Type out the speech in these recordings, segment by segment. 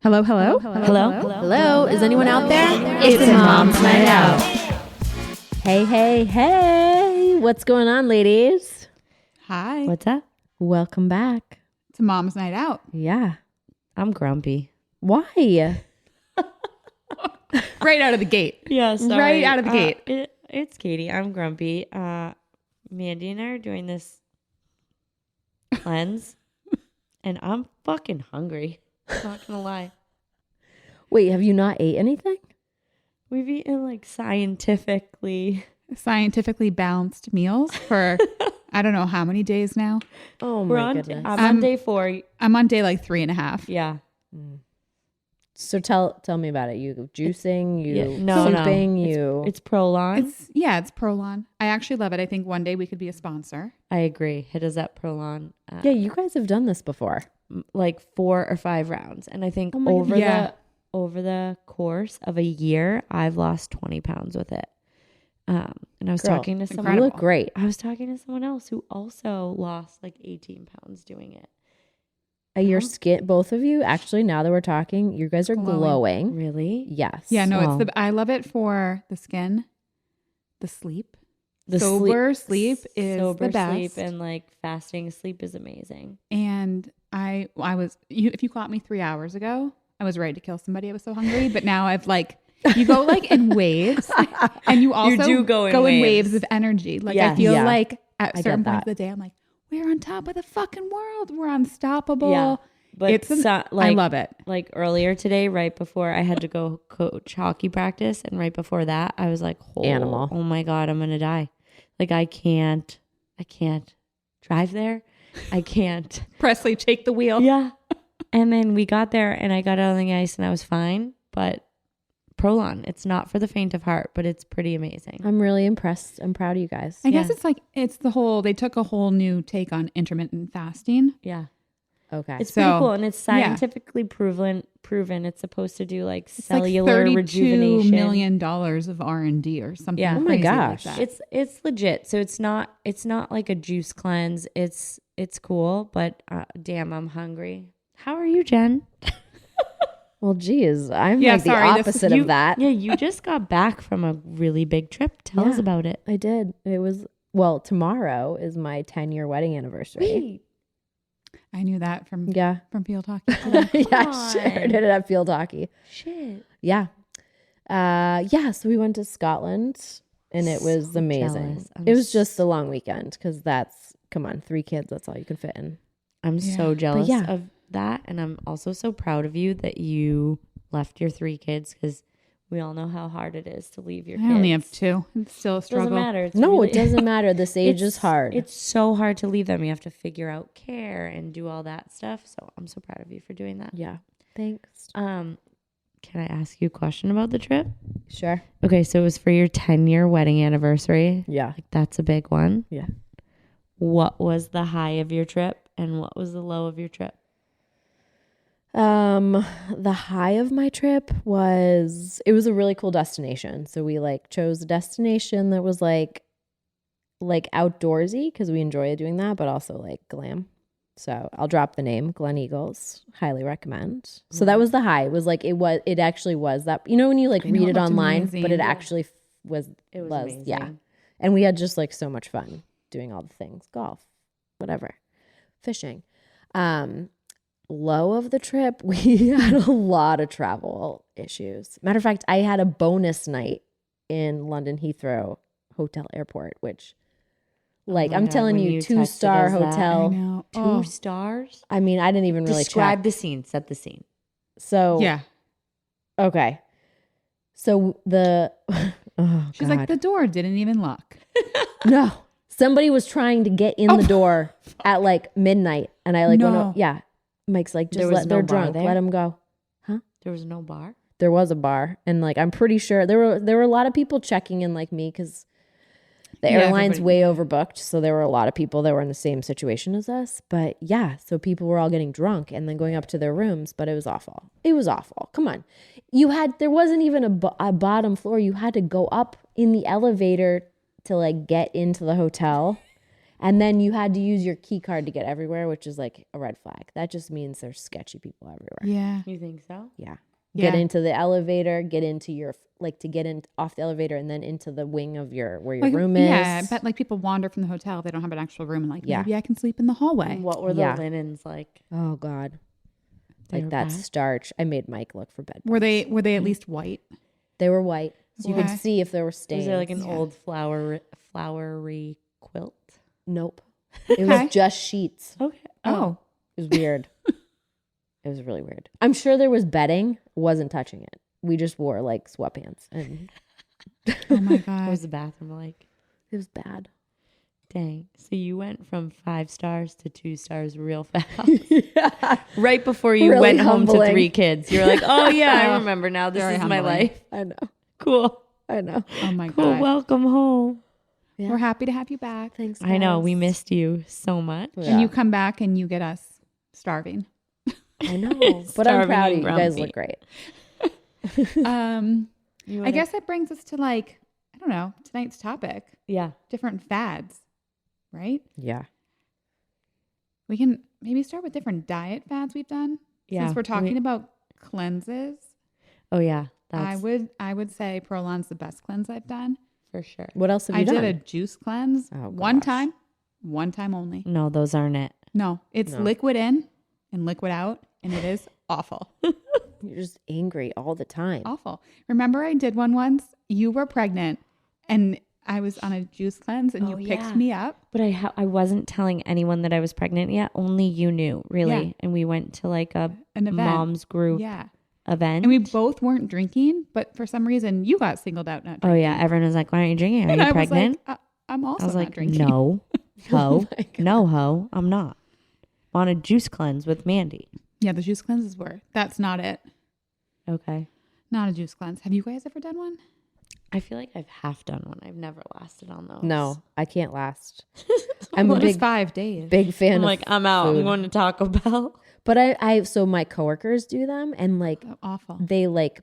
Hello, hello. Hello. Is anyone out there? It's a mom's night out. Hey. What's going on, ladies? Hi. What's up? Welcome back. It's a mom's night out. Yeah. I'm grumpy. Why? Right out of the gate. Yeah, sorry. Right out of the gate. It's Katie. I'm grumpy. Mandy and I are doing this cleanse, and I'm fucking hungry. I'm not gonna lie. Wait, have you not ate anything? We've eaten like scientifically Balanced meals for I don't know how many days now. Oh We're my on. goodness. I'm on day 4. I'm on day like 3.5. Yeah. So tell me about it. You juicing, no. souping, It's Prolon. It's Prolon. I actually love it. I think one day we could be a sponsor. I agree. Hit us up, Prolon. Yeah, you guys have done this before. Like 4 or 5 rounds, and I think Oh my over the course of a year, I've lost 20 pounds with it. And I was talking to someone. You look great. I was talking to someone else who also lost like 18 pounds doing it. Your skin, both of you, actually, now that we're talking, you guys are glowing. Really? Yes. Yeah, no, I love it for the skin, the sleep. The sober sleep is the best. Sleep and like fasting sleep is amazing. And I was, if you caught me 3 hours ago, I was ready to kill somebody. I was so hungry, but now I've like, you go like in waves, and you also do go in waves of energy. Like Yes. I feel Yeah. like at I certain get points that. of the day, I'm like, we're on top of the fucking world. We're unstoppable. Yeah. But I love it. Like earlier today, right before I had to go coach hockey practice, and right before that, I was like, Animal. Oh my God, I'm gonna die. Like I can't drive there. I can't. Presley, take the wheel. Yeah. And then we got there, and I got out on the ice, and I was fine. But Prolon, it's not for the faint of heart, but it's pretty amazing. I'm really impressed. I'm proud of you guys. I guess it's they took a whole new take on intermittent fasting. Yeah. Okay. It's pretty cool, and it's scientifically proven. It's supposed to do like cellular like $32 rejuvenation. $32 million of R&D or something. Yeah. Oh my crazy gosh. like that. It's legit. So it's not like a juice cleanse. It's cool, but damn, I'm hungry. How are you, Jen? Well, geez, I'm Yeah, like the sorry, opposite of that. Yeah, you just got back from a really big trip. Tell us about it. I did. It was, tomorrow is my 10-year wedding anniversary. Wait. I knew that from Peloton. Yeah, sure. Did it at Field Hockey. Shit. Yeah. So we went to Scotland, and it was So amazing. jealous. It was just a long weekend because come on, 3 kids, that's all you can fit in. I'm so jealous yeah. of that, and I'm also so proud of you that you left your 3 kids, because we all know how hard it is to leave your kids. I only have 2. It's still a struggle. Doesn't matter. It doesn't matter. This age is hard. It's so hard to leave them. You have to figure out care and do all that stuff. So I'm so proud of you for doing that. Yeah. Thanks. Can I ask you a question about the trip? Sure. Okay, so it was for your 10-year wedding anniversary. Yeah. Like that's a big one. Yeah. What was the high of your trip and what was the low of your trip? The high of my trip was, it was a really cool destination. So we chose a destination that was like outdoorsy, because we enjoy doing that, but also glam. So I'll drop the name, Glen Eagles. Highly recommend. So that was the high. It was it actually was that, when you read it online, amazing. but it actually was, It was amazing. yeah. And we had just so much fun doing all the things, golf, whatever, fishing. Low of the trip, we had a lot of travel issues. Matter of fact, I had a bonus night in London Heathrow Hotel Airport, which I'm telling you, 2-star hotel. I know. 2 stars? I mean, I didn't even really Describe check. the scene. Set the scene. So, Yeah. okay. So She's like, the door didn't even lock. no, somebody was trying to get in the door at midnight. And I No. yeah. Mike's like, There was they're no bar drunk. there? Let them go. There was no bar? There was a bar, and I'm pretty sure there were a lot of people checking in like me, because the airline's way overbooked. So there were a lot of people that were in the same situation as us. But yeah, so people were all getting drunk and then going up to their rooms. But it was awful. It was awful. Come on, there wasn't even a bottom floor. You had to go up in the elevator to get into the hotel. And then you had to use your key card to get everywhere, which is like a red flag. That just means there's sketchy people everywhere. Yeah. You think so? Yeah. Yeah. Get into the elevator, get into your, like to get in off the elevator and then into the wing of where your room is. Yeah, but like people wander from the hotel. They don't have an actual room and like, Yeah. maybe I can sleep in the hallway. And what were the linens like? Oh God. They Like were that bad? starch. I made Mike look for bed. Were they at least white? They were white. So you could Okay. see if there were stains. Was there like an old flowery quilt? Nope. It was just sheets. Okay. Oh. It was weird. It was really weird. I'm sure there was bedding. Wasn't touching it. We just wore like sweatpants and Oh my What God. was the bathroom like? it was bad. Dang. So you went from 5 stars to 2 stars real fast. Yeah. Right before you Really went home to humbling. 3 kids. You're like, oh yeah, I remember now. This Very is my humbling. life. I know. Cool. I know. Oh my Cool. God. Welcome home. Yeah. We're happy to have you back. Thanks. I know. We guys. missed you so much. Yeah. And you come back and you get us starving. I know. But I'm Starving proud of and you. You guys grumpy. look great. I guess that brings us to like, I don't know, tonight's topic. Yeah. Different fads, right? Yeah. We can maybe start with different diet fads we've done. Yeah. Since we're talking about cleanses, Oh yeah. I That's would say Prolon's the best cleanse I've done. for sure. What else have I you done? did a juice cleanse Oh, one gosh. time only. No, those aren't it. No, it's No. liquid in and liquid out, and it is awful. You're just angry all the time. Awful. Remember I did one once? You were pregnant and I was on a juice cleanse and you Oh, picked yeah. me up. But I wasn't telling anyone that I was pregnant yet. Only you knew, really. Yeah. And we went to like a An event. mom's group Yeah. event. And we both weren't drinking, but for some reason you got singled out not Oh drinking. yeah, everyone was like, "Why aren't you drinking? Are And you I pregnant?" was like, I'm also I was not like, drinking. "No, ho, my God. no, ho, I'm not." On a juice cleanse with Mandy. Yeah, the juice cleanses were. That's not it. Okay. Not a juice cleanse. Have you guys ever done one? I feel like I've half done one. I've never lasted on those. No, I can't last. I'm a What is big 5 days? big fan I'm of like, I'm out. food. I'm going to Taco Bell. But so my coworkers do them and like Oh, awful. they like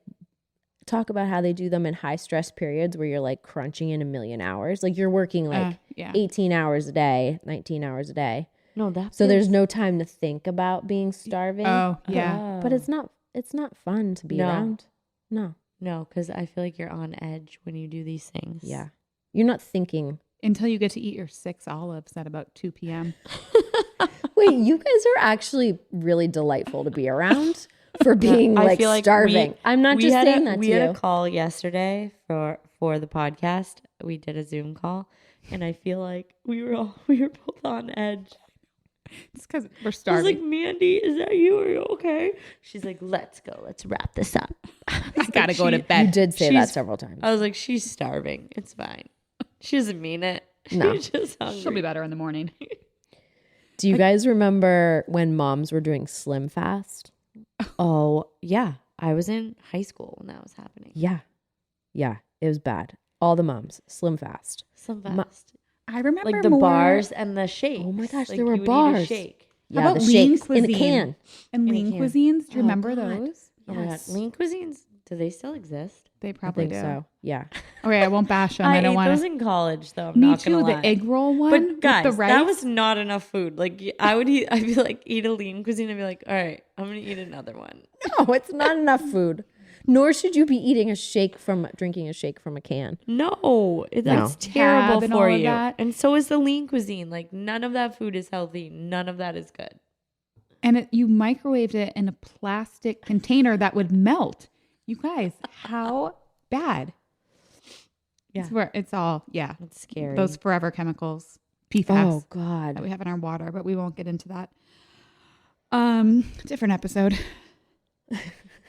talk about how they do them in high stress periods where you're like crunching in a million hours. Like you're working like Yeah. 18 hours a day, 19 hours a day. No, that. So there's no time to think about being starving. Oh, yeah. But it's not fun to be No. around. No. no, because I feel like you're on edge when you do these things. Yeah. You're not thinking. Until you get to eat your 6 olives at about 2 p.m. Wait, you guys are actually really delightful to be around for being I like feel like starving. I'm not just saying that to we had you. a call yesterday for the podcast. We did a Zoom call, and I feel like we were both on edge. It's because we're I was starving. like, Mandy, is that you? Are you okay? She's like, let's go. Let's wrap this up. I gotta go to You bed. did say that she's- several times. I was like, she's starving. It's fine. She doesn't mean it. No. She's just hungry. She'll be better in the morning. Do you guys remember when moms were doing Slim Fast? Oh, yeah. I was in high school when that was happening. Yeah. Yeah. It was bad. All the moms, Slim Fast. Some Ma- fast. I remember Like the more, bars and the shakes. Oh my gosh, Like there were you would eat a bars. shake. Yeah, about the lean shakes in the cuisine? can. and in a lean can. cuisines. Do you Oh, remember God. those? Oh my God. Yes. Lean cuisines, do they still exist? They I probably think do. so. Yeah. Okay, I won't bash them. I, don't ate want those to. in college, though. I'm Me not too. gonna The lie. egg roll one. But guys, with the rice. that was not enough food. Like I would eat. I'd be like, eat a lean cuisine. I'd be like, all right, I'm gonna eat another one. No, it's not enough food. Nor should you be drinking a shake from a can. No, that's No. terrible Tab and for all of you. that. And so is the lean cuisine. Like none of that food is healthy. None of that is good. And you microwaved it in a plastic container that would melt. You guys, how bad? Yeah. It's all, yeah. That's scary. Those forever chemicals, PFAS, Oh God. that we have in our water, but we won't get into that. Different episode.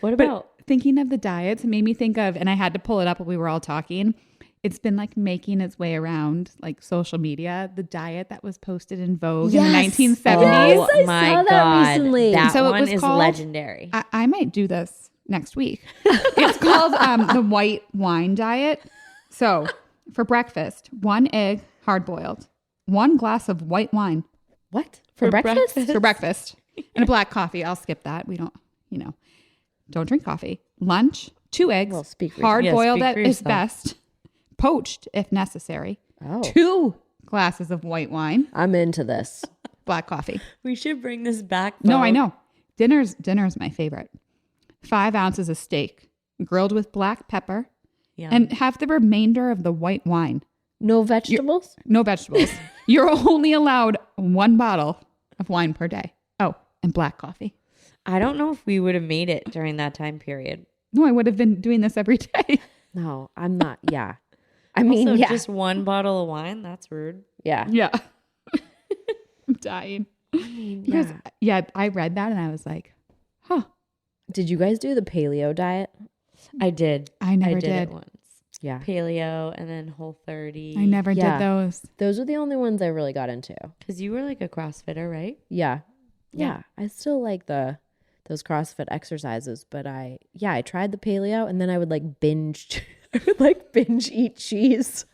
What But about? thinking of the diets, it made me think of, and I had to pull it up while we were all talking. It's been like making its way around like social media, the diet that was posted in Vogue in the Yes. 1970s. Yes, I my saw that God. recently. That So it one was is called- legendary. I might do this next week. It's called the white wine diet. So for breakfast, 1 egg hard boiled, 1 glass of white wine What? For breakfast? for breakfast, and a black coffee. I'll skip that. We don't, don't drink coffee. Lunch, 2 eggs, Well, speak for hard yourself. Yeah, boiled speak at for is yourself. best, poached if necessary. Oh. 2 glasses of white wine, I'm into this. black coffee. We should bring this back. No, I know. Dinner's my favorite. 5 ounces of steak, grilled with black pepper, and have the remainder of the white wine. No vegetables? No vegetables. You're only allowed 1 bottle of wine per day. Oh, and black coffee. I don't know if we would have made it during that time period. No, I would have been doing this every day. No, I'm not. Yeah. I mean, Also, yeah. just 1 bottle of wine? That's rude. Yeah. Yeah. I'm dying. Because, I read that and I was like, huh. Did you guys do the paleo diet? I did. I never did did. it once. Yeah. Paleo and then Whole30. I never Yeah. did those. Those are the only ones I really got into. Because you were like a CrossFitter, right? Yeah. Yeah. I still like those CrossFit exercises, but I tried the paleo and then I would like binge eat cheese.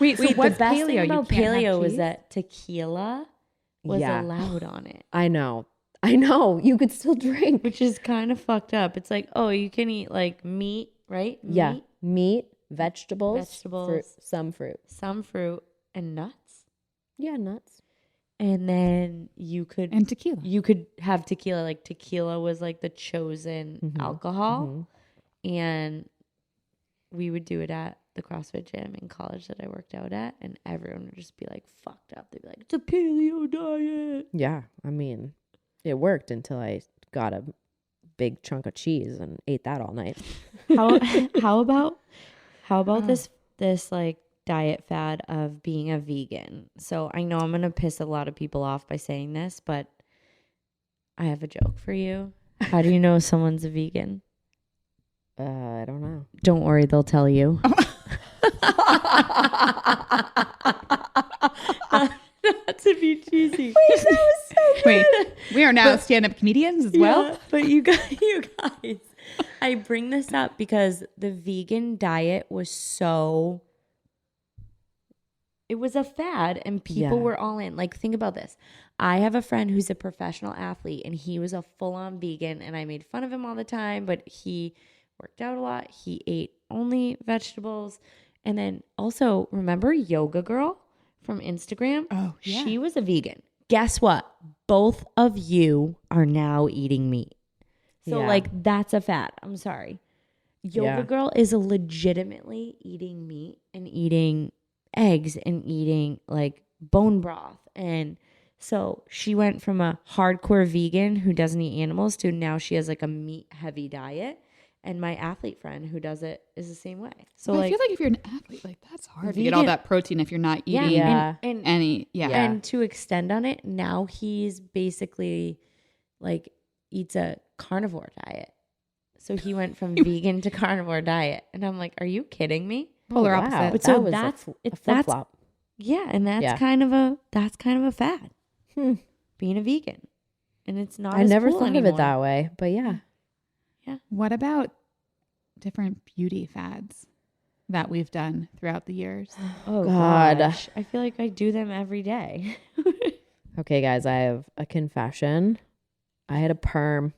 Wait, so Wait, what's the best paleo? thing You about can't have paleo was cheese? that tequila was Yeah. allowed on it. I know. You could still drink. Which is kind of fucked up. It's like, oh, you can eat like meat, right? Yeah. Meat, Meat, vegetables, fruit, some fruit, and nuts. Yeah, nuts. And then you could And tequila. have tequila. Like tequila was like the chosen alcohol. And we would do it at the CrossFit gym in college that I worked out at, and everyone would just be like fucked up. They'd be like, it's a paleo diet. Yeah. I mean, it worked until I got a big chunk of cheese and ate that all night. How about this like diet fad of being a vegan? So I know I'm gonna piss a lot of people off by saying this, but I have a joke for you. How do you know someone's a vegan? I don't know. Don't worry, they'll tell you. Not to be cheesy. Wait, we are now stand-up comedians as well? Yeah, but you guys, I bring this up because the vegan diet was it was a fad and people were all in. Like, think about this. I have a friend who's a professional athlete and he was a full-on vegan and I made fun of him all the time, but he worked out a lot. He ate only vegetables. And then also, remember Yoga Girl from Instagram? Oh, yeah. She was a vegan. Guess what? Both of you are now eating meat. So, Yeah. like, that's a fad. I'm sorry. Yoga Girl is legitimately eating meat and eating eggs and eating, like, bone broth. And so she went from a hardcore vegan who doesn't eat animals to now she has, like, a meat-heavy diet. And my athlete friend who does it is the same way. So, Well, like, I feel like if you're an athlete, like that's hard to get all that protein if you're not eating Yeah. and any. Yeah. And to extend on it, now he's basically like eats a carnivore diet. So he went from vegan to carnivore diet. And I'm like, are you kidding me? Polar Wow. opposite. But That so was that's a flip-flop. Yeah, and that's Yeah. kind of a fad. Being a vegan. And it's not I as never cool thought of anymore. it that way, but yeah. What about different beauty fads that we've done throughout the years? Oh God. gosh. I feel like I do them every day. Okay, guys, I have a confession. I had a perm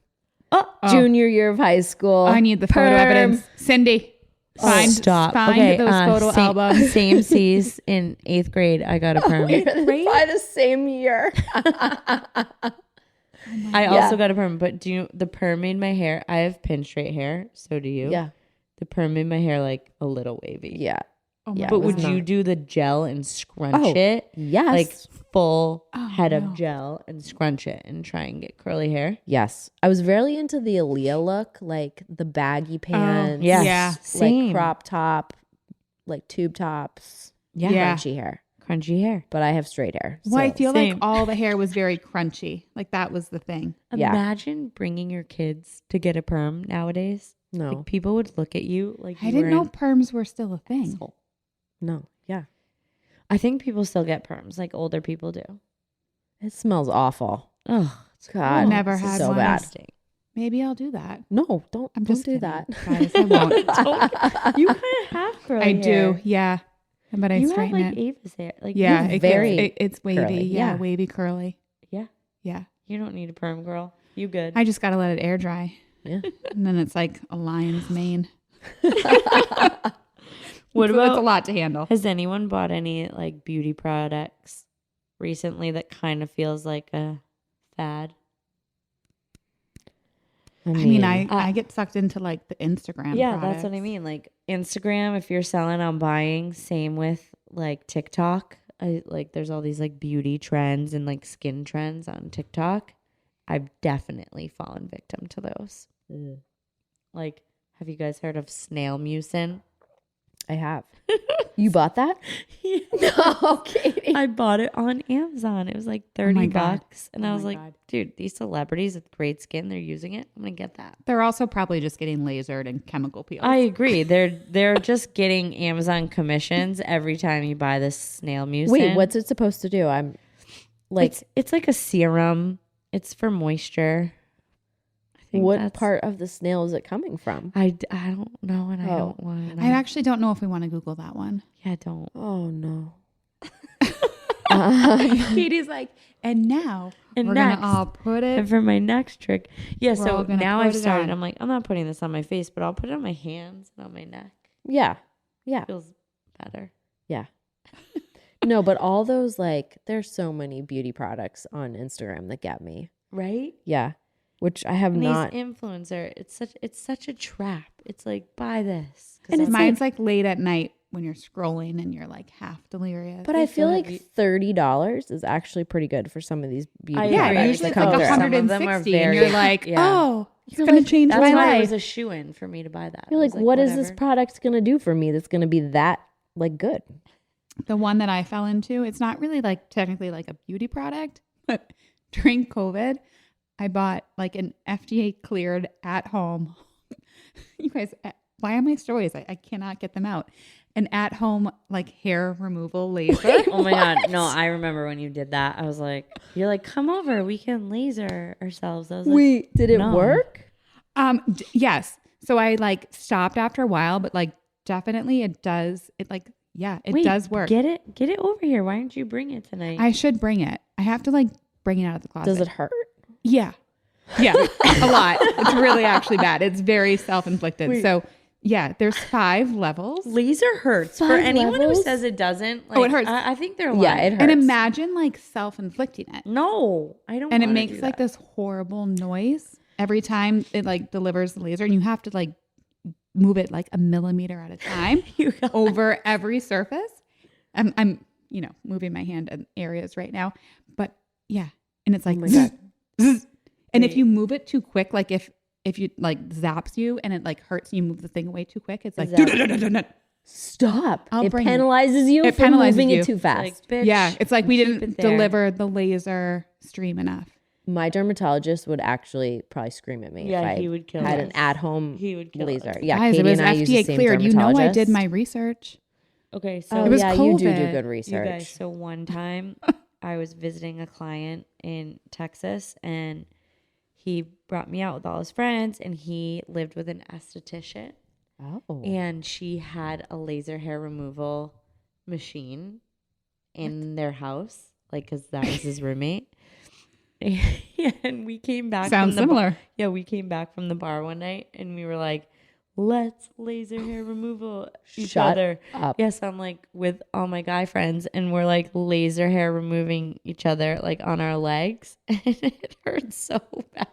Oh, junior year of high school. I need the photo Perm. evidence. Cindy, find stop. Find Okay, those photo same, albums. Same C's in 8th grade. I got a perm. By the same year. I also got a perm, but do you the perm made my hair? I have pin straight hair, so do you. Yeah. The perm made my hair like a little wavy. Yeah. Oh Yeah. my But it was would you do the gel and scrunch Oh, it? Yes. Like full head no. of gel and scrunch it and try and get curly hair? Yes. I was very into the Aaliyah look, like the baggy pants. yes. Yeah. Like Same. crop top, like tube tops. Yeah. Crunchy hair. Crunchy hair. But I have straight hair. Well, I so- feel Same. like all the hair was very crunchy. Like that was the thing. Yeah. Imagine bringing your kids to get a perm nowadays. No. Like people would look at you like I you didn't were know an perms were still a thing. asshole. No. Yeah. I think people still get perms, like older people do. It smells awful. Oh, God. Never this is had so one. bad. Maybe I'll do that. No, don't. I'm don't just do kidding, that. guys. I won't. You kind of have curly I hair. do. Yeah. But I You have straighten like it. Ava's hair. Like Yeah. You're It very it's wavy. curly. Yeah. Yeah. Wavy, curly. Yeah. Yeah. You don't need a perm, girl. You good. I just got to let it air dry. Yeah. And then it's like a lion's mane. What So about it's a lot to handle. Has anyone bought any like beauty products recently that kind of feels like a fad? I get sucked into like the Instagram. Yeah, products. that's what I mean. Like Instagram, if you're selling, I'm buying. Same with like TikTok. There's all these like beauty trends and like skin trends on TikTok. I've definitely fallen victim to those. Like, have you guys heard of snail mucin? I have. You bought that? Yeah. No, Katie. I bought it on Amazon. It was like $30. And I was like, God. dude, these celebrities with great skin, they're using it. I'm going to get that. They're also probably just getting lasered and chemical peels. I agree. They're just getting Amazon commissions every time you buy this snail mucin. Wait, what's it supposed to do? I'm like, it's like a serum. It's for moisture. what part of the snail is it coming from? I don't know, and I don't want to know. I actually don't know if we want to Google that one. Yeah, don't. Oh no. Katie's like, and now And we're next, gonna all put it. And for my next trick, yeah. We're So all gonna now put I've it started. on. I'm like, I'm not putting this on my face, but I'll put it on my hands and on my neck. Yeah. Yeah. Feels better. Yeah. No, but all those like there's so many beauty products on Instagram that get me. Right? Yeah. Which I have And not. these influencer, it's such a trap. It's like, buy this. And I'm mine's like late at night when you're scrolling and you're like half delirious. But I feel so like heavy. $30 is actually pretty good for some of these beauty I yeah, agree. products usually that it's come like through. Some of them are 160 and very- you're like, yeah. oh, it's You're gonna like, change That's my why it life. was a shoo-in for me to buy that. You're I like, was what is this whatever. product gonna do for me that's gonna be that like good? The one that I fell into, it's not really like technically like a beauty product, but during COVID, I bought like an FDA cleared at home. You guys, why are my stories? I cannot get them out. An at home like hair removal laser. Oh my God. No, I remember when you did that. I was like, you're like, come over. We can laser ourselves. I was like, Wait, did it no. work? Yes. So I like stopped after a while, but like definitely it does. It like, yeah, it wait, does work. Get it over here. Why didn't you bring it tonight? I should bring it. I have to like bring it out of the closet. Does it hurt? Yeah. Yeah. A lot. It's really actually bad. It's very self-inflicted. Wait. So yeah, there's 5 levels. Laser hurts. For 5 anyone levels? who says it doesn't, like, Oh, it hurts. I think they're Yeah, lying. it hurts. And imagine like self-inflicting it. No, I don't. And it wanna makes do like that. this horrible noise every time it like delivers the laser, and you have to like move it like a millimeter at a time over every surface. I'm moving my hand in areas right now, but yeah, and it's like, Oh my God. zzz. And if Wait. you move it too quick, like if you like zaps you and it like hurts, you move the thing away too quick. It's like, that- Stop. I'll It bring it. penalizes you It for penalizes moving you. it too fast. Like, bitch, yeah, it's like we keep didn't it there. deliver the laser stream enough. My dermatologist would actually probably scream at me Yeah, if I he would kill had us. an at-home He would kill laser. us. Yeah, Guys, Katie it was and I use the FDA same cleared. You know, I did dermatologist. my research. Okay, so Oh It was yeah, you do COVID. good you research. guys. So one time, I was visiting a client in Texas, and he brought me out with all his friends, and he lived with an esthetician, Oh, and she had a laser hair removal machine in their house, like because that was his roommate. And we came back. Sounds from the similar. Yeah, we came back from the bar one night, and we were like, "Let's laser hair removal each Shut other." up. Yes, I'm like with all my guy friends, and we're like laser hair removing each other like on our legs, and it hurts so bad.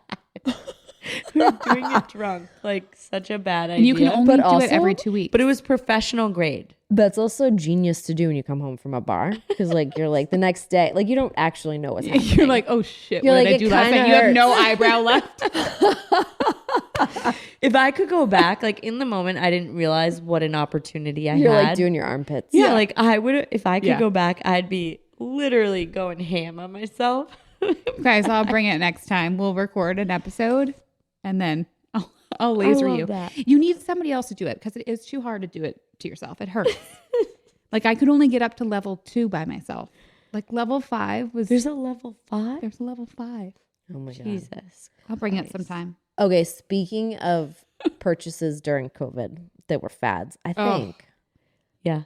We were doing it drunk, like such a bad idea. And you can only But do also- it every 2 weeks. but it was professional grade. That's also genius to do when you come home from a bar because like you're like the next day, like you don't actually know what's happening. You're like, oh shit, You're what like, did I it do last kinda night? You have no hurts. eyebrow left. If I could go back, like in the moment, I didn't realize what an opportunity I You're had. like doing your armpits. Yeah, like I would. If I could Yeah. go back, I'd be literally going ham on myself. Guys, I'll bring it next time. We'll record an episode and then I'll laser love you. that. You need somebody else to do it because it is too hard to do it to yourself. It hurts. Like I could only get up to level 2 by myself. Like level 5 was There's a level 5. there's a level 5. Oh my god. Jesus. I'll bring it Christ. sometime. Okay, speaking of purchases during COVID that were fads, I Oh. think Yeah.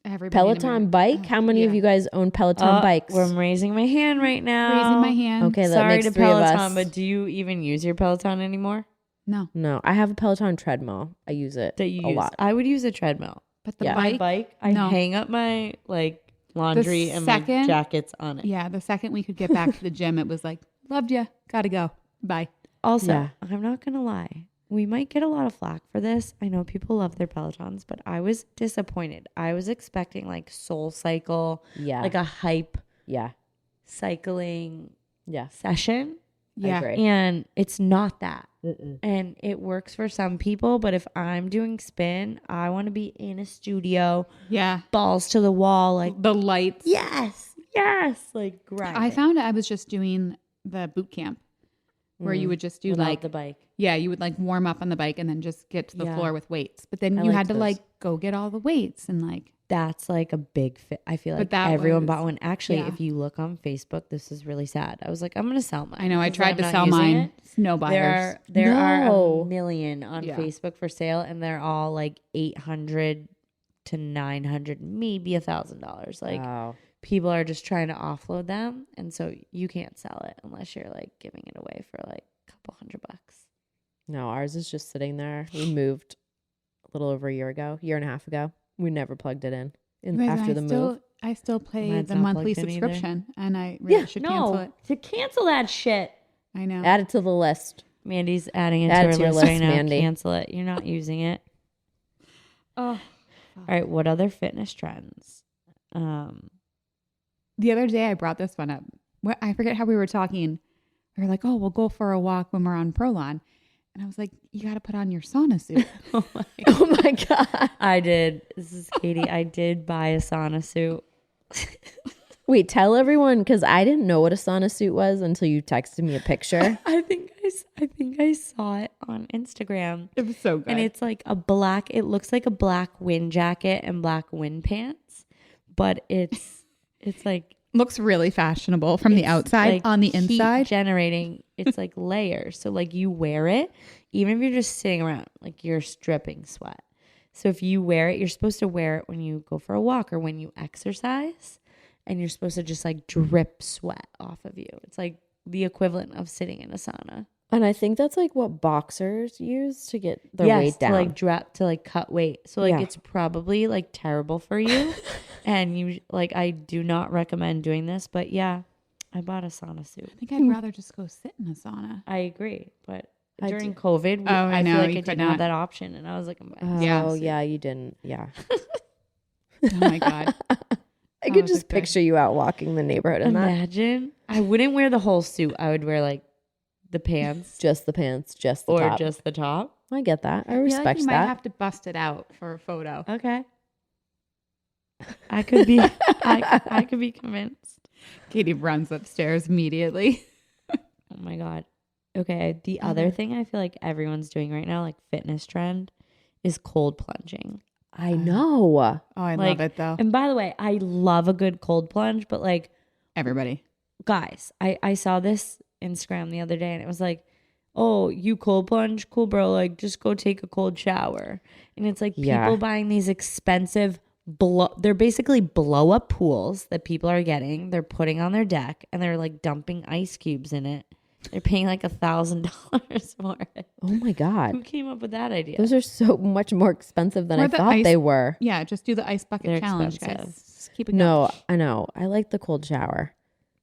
Everybody in Peloton America- bike. How many of yeah. you guys own Peloton bikes? Well, I'm raising my hand right now. Raising my hand. Okay, that Sorry makes to 3 of Peloton, us. but do you even use your Peloton anymore? No. No, I have a Peloton treadmill. I use it That you a use? lot. I would use a treadmill. But the My bike, I no. hang up my like laundry and my jackets on it. Yeah, the second we could get back to the gym, it was like, loved you, gotta go, bye. Also, I'm not gonna lie. We might get a lot of flack for this. I know people love their Pelotons, but I was disappointed. I was expecting like Soul Cycle, like a hype cycling session. Yeah. And it's not that. And it works for some people, but if I'm doing spin, I want to be in a studio. Yeah. Balls to the wall, like the lights. Yes. Like grinding. I found I was just doing the boot camp where you would just do without like the bike. Yeah, you would like warm up on the bike and then just get to the floor with weights. But then you had to like go get all the weights and like that's like a big fit. I feel like everyone bought one. Actually, if you look on Facebook, this is really sad. I was like, I'm going to sell mine. I know. I tried to sell mine. No buyers. There are a million on Facebook for sale, and they're all like $800 to $900, maybe $1,000. Like people are just trying to offload them, and so you can't sell it unless you're like giving it away for like a couple $100. No, ours is just sitting there. We moved a little over a year and a half ago. We never plugged it in after the move. I still pay the monthly subscription, and I should cancel it. To cancel that shit. I know. Add it to the list. Mandy's adding it to her list right now. Mandy. Cancel it. You're not using it. All right. What other fitness trends? The other day I brought this one up. I forget how we were talking. We were like, oh, we'll go for a walk when we're on Prolon. And I was like, you got to put on your sauna suit. Oh my God. I did. This is Katie. I did buy a sauna suit. Wait, tell everyone, because I didn't know what a sauna suit was until you texted me a picture. I think I saw it on Instagram. It was so good. And it's like it looks like a black wind jacket and black wind pants, but it's like. Looks really fashionable from the outside. Like on the inside, generating. It's like layers. So like you wear it, even if you're just sitting around, like you're dripping sweat. So if you wear it, you're supposed to wear it when you go for a walk or when you exercise, and you're supposed to just like drip sweat off of you. It's like the equivalent of sitting in a sauna. And I think that's like what boxers use to get their weight down. To like cut weight. So like it's probably like terrible for you. And you like, I do not recommend doing this, but yeah, I bought a sauna suit. I think I'd rather just go sit in a sauna. I agree, but during COVID, I feel like I didn't have that option, and I was like, yeah, you didn't, Oh my God. I could just picture you out walking the neighborhood in that. Imagine. I wouldn't wear the whole suit. I would wear like the pants. Just the pants, just the top. Or just the top. I get that. I respect that. You might have to bust it out for a photo. Okay. I could be I could be convinced. Katie runs upstairs immediately. Oh my God. Okay. The other thing I feel like everyone's doing right now, like fitness trend, is cold plunging. I know. Oh, I love it though. And by the way, I love a good cold plunge, but like everybody. Guys, I saw this Instagram the other day and it was like, oh, you cold plunge? Cool, bro. Like just go take a cold shower. And it's like people buying these expensive they're basically blow up pools that people are getting. They're putting on their deck and they're like dumping ice cubes in it. They're paying like $1,000 for it. Oh my God. Who came up with that idea? Those are so much more expensive than I thought they were. Yeah, just do the ice bucket challenge, guys. Just keep it going. No, I know. I like the cold shower.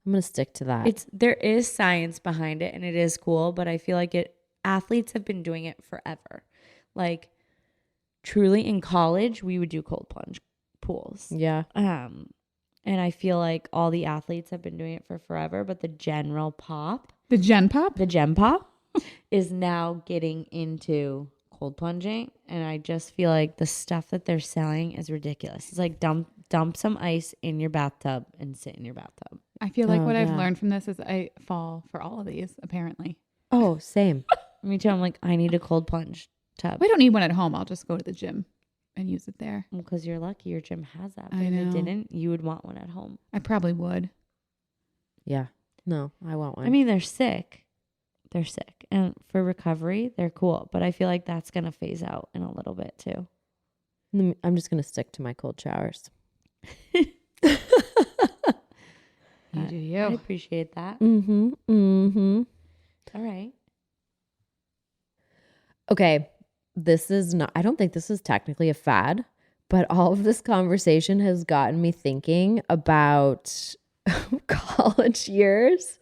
I'm going to stick to that. There is science behind it and it is cool, but I feel like athletes have been doing it forever. Like truly in college, we would do cold plunge pools. Yeah. And I feel like all the athletes have been doing it for forever, but the gen pop is now getting into cold plunging, and I just feel like the stuff that they're selling is ridiculous. It's like dump some ice in your bathtub and sit in your bathtub. I feel like what I've learned from this is I fall for all of these, apparently. Oh, same. Me too. I'm like, I need a cold plunge tub. We don't need one at home. I'll just go to the gym and use it there. Because you're lucky your gym has that. But I know. If it didn't, you would want one at home. I probably would. Yeah. No, I want one. I mean, they're sick. And for recovery, they're cool. But I feel like that's going to phase out in a little bit too. I'm just going to stick to my cold showers. You do you. I appreciate that. Mm-hmm. All right. Okay. This is not, I don't think this is technically a fad, But all of this conversation has gotten me thinking about college years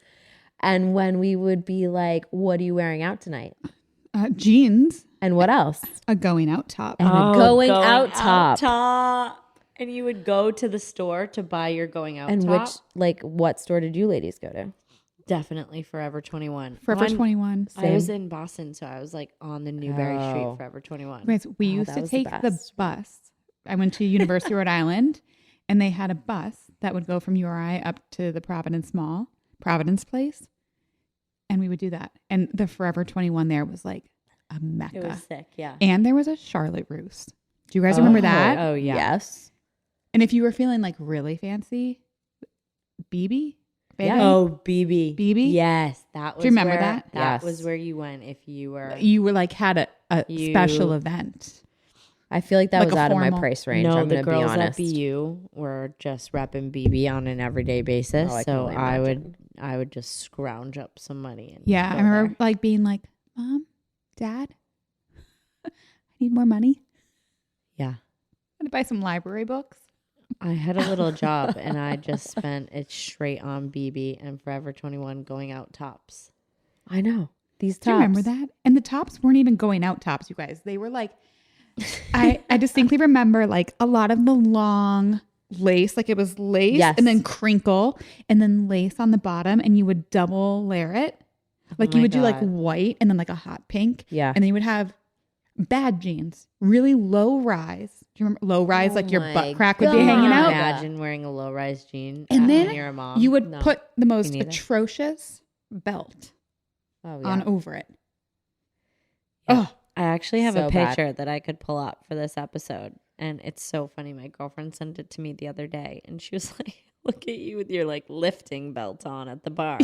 and when we would be like, what are you wearing out tonight? Jeans. And what else? A going out top. And a going out top. And you would go to the store to buy your going out and top. what store did you ladies go to? Definitely Forever 21. Forever 21. I was in Boston, so I was like on the Newberry Street, Forever 21. Guys, we used to take the bus. I went to University of Rhode Island, and they had a bus that would go from URI up to the Providence Place. And we would do that. And the Forever 21 there was like a mecca. It was sick, yeah. And there was a Charlotte Russe. Do you guys remember that? Oh, yeah. Yes. And if you were feeling like really fancy, BB? Yeah. Oh, BB. BB? Yes. That was Do you remember where, that? That Yes. was where you went if you were... You were like had a special event. I feel like that Like was a out of my formal- price range. No, I'm the going to be girls at honest. BU were just repping BB on an everyday basis. Oh, I can so only I would just scrounge up some money. And Yeah, I go remember there. like being like, Mom, Dad, I need more money. Yeah. I'm going to buy some library books. I had a little job and I just spent it straight on BB and Forever 21 going out tops. I know. These tops. Do you remember that? And the tops weren't even going out tops, you guys. They were like, I distinctly remember like a lot of the long lace, like it was lace Yes. and then crinkle and then lace on the bottom, and you would double layer it. Like you my would do like God. white and then like a hot pink. Yeah. And then you would have bad jeans, really low rise. Do you remember low rise? Oh Like your my butt crack would be hanging God. out. Imagine wearing a low rise jean And when then you're a mom. you would No. put the most neither. atrocious belt Oh, yeah. on over it. Yeah. Oh, I actually have So a bad. picture that I could pull up for this episode. And it's so funny. My girlfriend sent it to me the other day. And she was like, look at you with your like lifting belt on at the bar.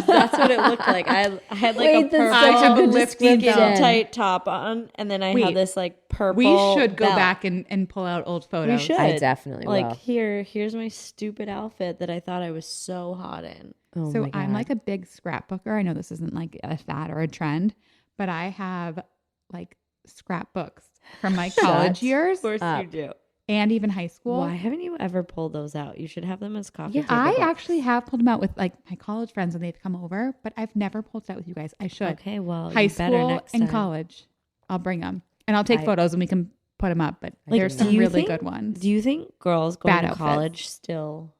That's what it looked like. I had like Wait, a that's purple such a good lifting description. tight top on. And then I Wait, had this like purple we should go belt. back and pull out old photos. We should. I definitely Like will. here's my stupid outfit that I thought I was so hot in. Oh So my I'm God. like a big scrapbooker. I know this isn't like a fad or a trend, but I have like scrapbooks from my college years Of course up. you do. and even high school. Why haven't you ever pulled those out? You should have them as coffee Yeah, table I books. actually have pulled them out with like my college friends when they've come over, but I've never pulled it out with you guys. I should. Okay, well, High you better school next and time. college. I'll bring them and I'll take I- photos and we can put them up. But Like, there's do some you really think- good ones. Do you think girls going Bad to outfits. college still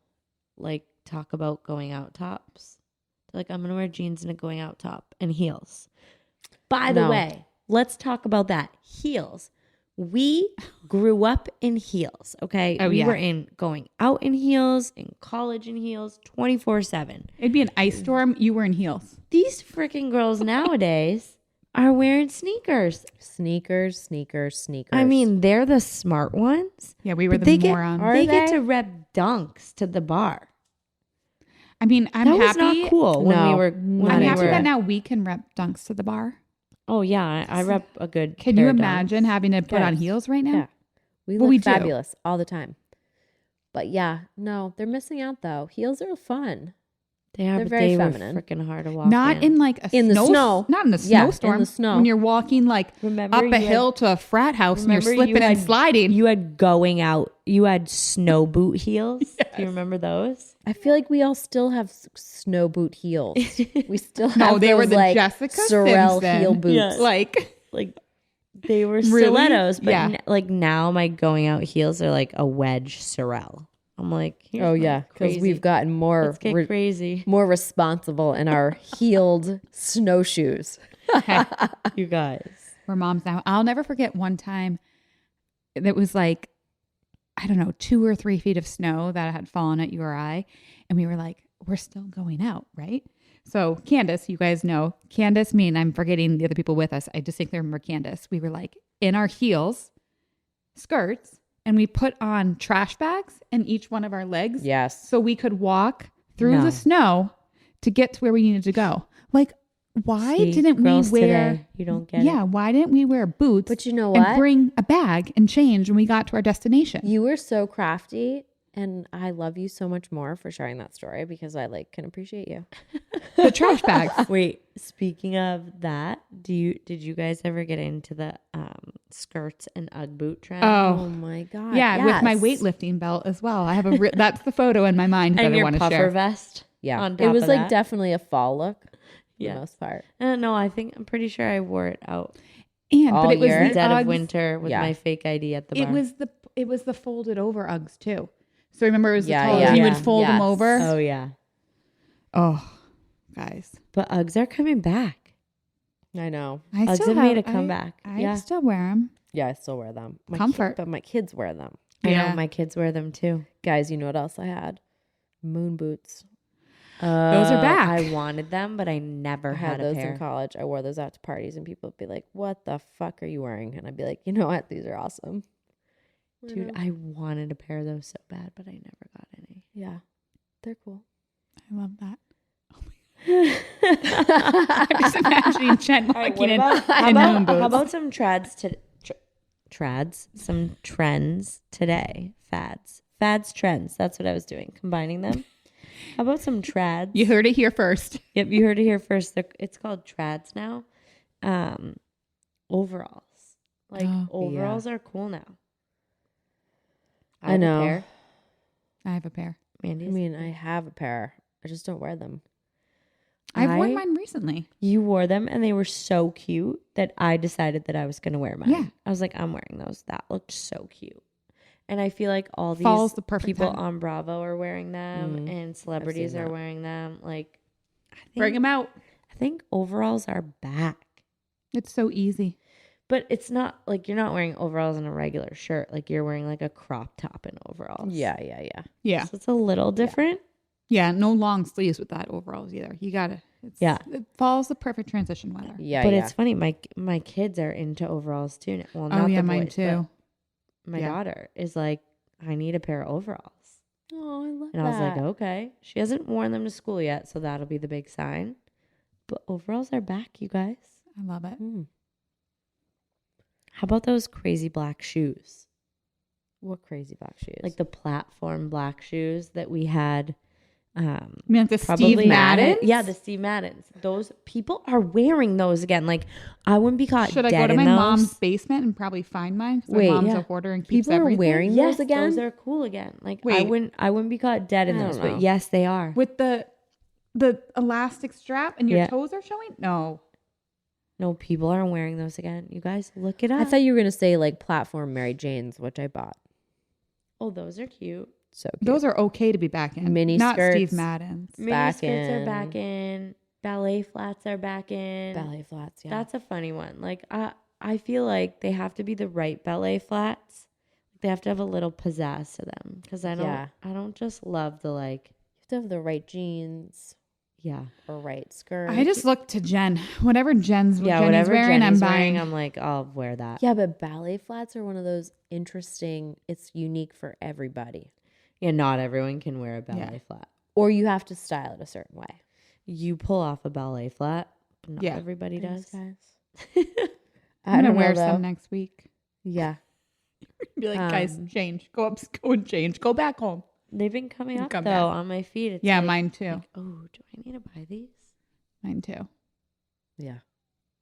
like talk about going out tops? They're like, I'm gonna wear jeans and a going out top and heels. By the No. way, let's talk about that. Heels. We grew up in heels, okay? Oh, we yeah. were in going out in heels, in college in heels, 24/7. It'd be an ice storm. You were in heels. These freaking girls nowadays are wearing sneakers. Sneakers. I mean, they're the smart ones. Yeah, we were But the they morons. Are They get they? to rep dunks to the bar. I mean, I'm That was happy. not cool when No, we were. not When I'm we happy were. that now we can rep dunks to the bar. Oh yeah, I rep a good. Can pair you of imagine dunks. having to put on Yes. heels right now? Yeah. We Well, look we do. fabulous all the time. But yeah, no, they're missing out though. Heels are fun. They are, They're but very they feminine. were freaking hard to walk. Not in like a In the snow. Not in the Yeah, in snowstorm. the snow. When you're walking like Remember up you a had- hill to a frat house and you're Remember you slipping and had- sliding. You had going out. You had snow boot heels. Do you remember those? I feel like we all still have snow boot heels. We still have No, they were those, the like, Jessica Sorel Simpson. heel boots. Yeah. like Like they were Really? stilettos, but Yeah. like now my going out heels are like a wedge Sorel. I'm like, here's Oh my yeah, because crazy- we've gotten more Let's get crazy, more responsible in our heeled snowshoes. you guys. we're moms now. I'll never forget one time that was like, I don't know, 2 or 3 feet of snow that had fallen at URI. And we were like, we're still going out, right? So Candace, you guys know, Candace, me, and I'm forgetting the other people with us. I distinctly remember Candace. We were like in our heels, skirts, and we put on trash bags in each one of our legs. Yes. So we could walk through No. the snow to get to where we needed to go. Like, why See, didn't we girls wear... today, you don't get Yeah, it. why didn't we wear boots? But you know and what? bring a bag and change when we got to our destination. You were so crafty, and I love you so much more for sharing that story because I like can appreciate you. The trash bags. Wait, speaking of that, did you guys ever get into the skirts and UGG boot trend. Oh my God. Yeah, with my yes. weightlifting belt as well. I have that's the photo in my mind And that I your want to puffer share. vest. Yeah. On It top was of like that. definitely a fall look for Yeah. the most part. No, I'm pretty sure I wore it out All But it was year? the in the dead of Uggs. winter with Yeah. my fake ID at the bar. It was the folded over Uggs too. So remember, it was Yeah, the tall. yeah. You would Yeah. fold them Yes. over. Oh yeah. Oh, guys, But Uggs are coming back. I know. Uggs have made a comeback. I Yeah. still wear them. Yeah, I still wear them. Comfort. But my kids wear them. I Yeah. know my kids wear them too. Guys, you know what else I had? Moon boots. Those are back. I wanted them, but I never I had a those pair. in college. I wore those out to parties and people would be like, what the fuck are you wearing? And I'd be like, you know what? These are awesome. Dude, I wanted a pair of those so bad, but I never got any. Yeah, they're cool. I love that. I'm just imagining Jen walking in moon boots. How about some some trends today? Fads, trends. That's what I was doing, combining them. How about some trads? You heard it here first. Yep, you heard it here first. It's called trads now. Overalls. Like overalls are cool now. I know. A pair. I have a pair. Mandy's. I mean, I have a pair. I just don't wear them. I've worn mine recently. You wore them and they were so cute that I decided that I was going to wear mine. Yeah. I was like, I'm wearing those. That looked so cute. And I feel like all Fall's these the perfect people time. on Bravo are wearing them and celebrities are wearing them. Like, Bring them out. I think overalls are back. It's so easy. But it's not like you're not wearing overalls in a regular shirt. Like you're wearing like a crop top and overalls. Yeah. Yeah. So it's a little different. Yeah. No long sleeves with that overalls either. You got to. Yeah. Fall's the perfect transition weather. Yeah, But it's funny. My kids are into overalls too. Now. Well, not Oh, yeah, the boys, mine but too. My Yeah. daughter is like, I need a pair of overalls. Oh, I love And I was like, that. okay. She hasn't worn them to school yet, so that'll be the big sign. But overalls are back, you guys. I love it. How about those crazy black shoes? What crazy black shoes? Like the platform black shoes that we had. You mean like the Probably Steve Madden? Yeah, the Steve Maddens. Those people are wearing those again. Like I wouldn't be caught Should I dead go to in my those. mom's basement and probably find mine? 'Cause Wait, my mom's yeah. a hoarder and keeps people are everything. wearing Yes, those again? those are cool again. Like Wait. I wouldn't be caught dead in I those, don't know. but yes, they are. With the elastic strap and your Yeah. toes are showing? No. No, people are wearing those again. You guys look it up. I thought you were gonna say like platform Mary Jane's, which I bought. Oh, those are cute. So cute. Those are okay to be back in. Mini Not skirts. Steve Madden's. Mini Back skirts are in. back in. Ballet flats are back in. ballet flats. Yeah, That's a funny one. Like I feel like they have to be the right ballet flats. They have to have a little pizzazz to them because I don't just love the like. you have to have the right jeans Yeah. or right skirt. I just look to Jen. Whatever Jen's Whatever wearing, Jenny's I'm wearing, buying. I'm like, I'll wear that. Yeah, but ballet flats are one of those interesting. It's unique for everybody, Yeah, not everyone can wear a ballet flat. or you have to style it a certain way. You pull off a ballet flat, but not Yeah. everybody does. Guys. I'm gonna wear know, some though. next week. Yeah, Be like, guys, change. Go and change. Go back home. They've been coming up Come though back. on my feed. It's Yeah, like, mine too. like, oh, do I need to buy these? Mine too. yeah.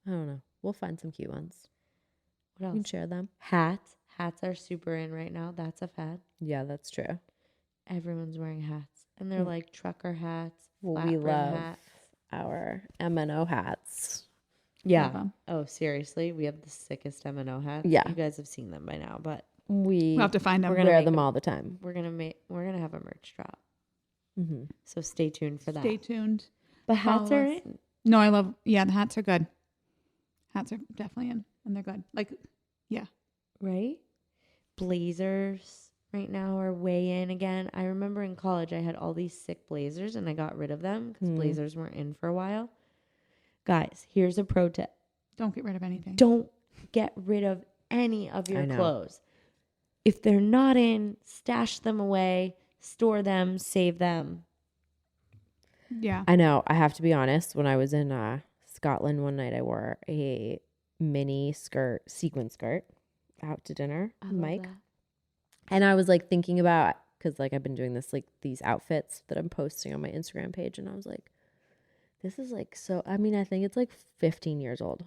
I don't know. We'll find some cute ones. What You can else? share them. Hats. Hats are super in right now. That's a fad. Yeah, that's true. Everyone's wearing hats, and they're like trucker hats. Well, flat we brim love hats. our MNO hats. Love Yeah. 'em. Oh, seriously, we have the sickest M&O hats. Yeah. You guys have seen them by now, but We We'll have to find them. We're gonna wear make them them. all the time. we're gonna have a merch drop. Mm-hmm. So stay tuned for that. Stay tuned. But hats Follow are us. in. No, I love. Yeah, the hats are good. Hats are definitely in, and they're good. Like, yeah. Right? Blazers right now are way in again. I remember in college I had all these sick blazers and I got rid of them because blazers weren't in for a while. Guys, here's a pro tip. Don't get rid of anything. Don't get rid of any of your I know. clothes. If they're not in, stash them away, store them, save them. Yeah. I know. I have to be honest. When I was in Scotland one night, I wore a mini skirt, sequin skirt, out to dinner. I love Mike. that. And I was like thinking about, because like I've been doing this, like these outfits that I'm posting on my Instagram page, and I was like, this is like so. I mean, I think it's like 15 years old.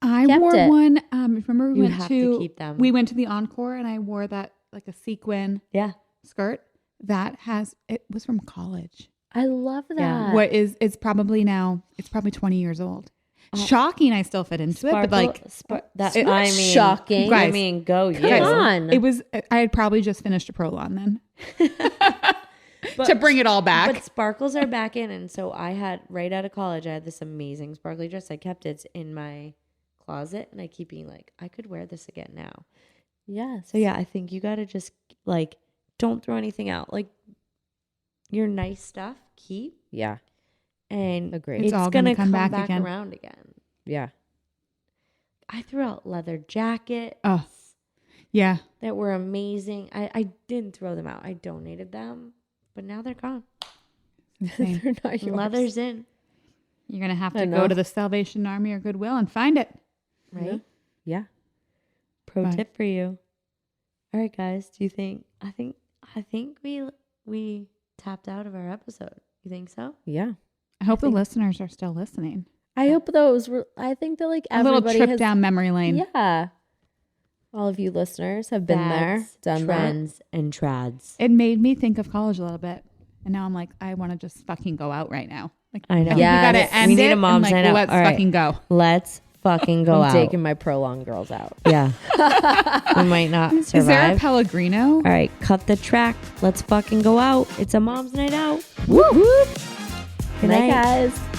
I kept wore it. one. Remember we You went have to to keep them. we went to the Encore and I wore that like a sequin Yeah. skirt. It was from college. I love that. Yeah. It's probably 20 years old. Shocking. I still fit into it, but like that's it- I mean shocking. Guys, I mean, go you. Come on. it was. I had probably just finished a Prolon then. But, To bring it all back. But sparkles are back in, and so I had right out of college. I had this amazing sparkly dress. I kept it. It's in my closet, and I keep being like, I could wear this again now. Yes. So yeah, I think you got to just like don't throw anything out. Like your nice stuff, keep. Yeah. And Agreed. it's all gonna gonna come back again. around again. Yeah. I threw out leather jackets. Oh. Yeah. That were amazing. I didn't throw them out. I donated them, but now they're gone. Insane. They're not yours. Leather's in, You're gonna have I to know. go to the Salvation Army or Goodwill and find it. right? Yeah. Pro Bye. tip for you. All right, guys. Do you think? I think we tapped out of our episode. You think so? Yeah. I hope the listeners are still listening. I hope though it was. I think that like A little everybody trip has. down memory lane. Yeah. All of you listeners have been there, Fads, done that. trends, and trads. It made me think of college a little bit, and now I'm like, I want to just fucking go out right now. Like, I know. we Yes. gotta end We need it a mom's and like, night out. let's All right. fucking go. Let's fucking go I'm out. taking my Prolon girls out. Yeah. We might not survive. Is there a Pellegrino? All right, cut the track. Let's fucking go out. It's a mom's night out. Whoop whoop. Good Good night, night. guys.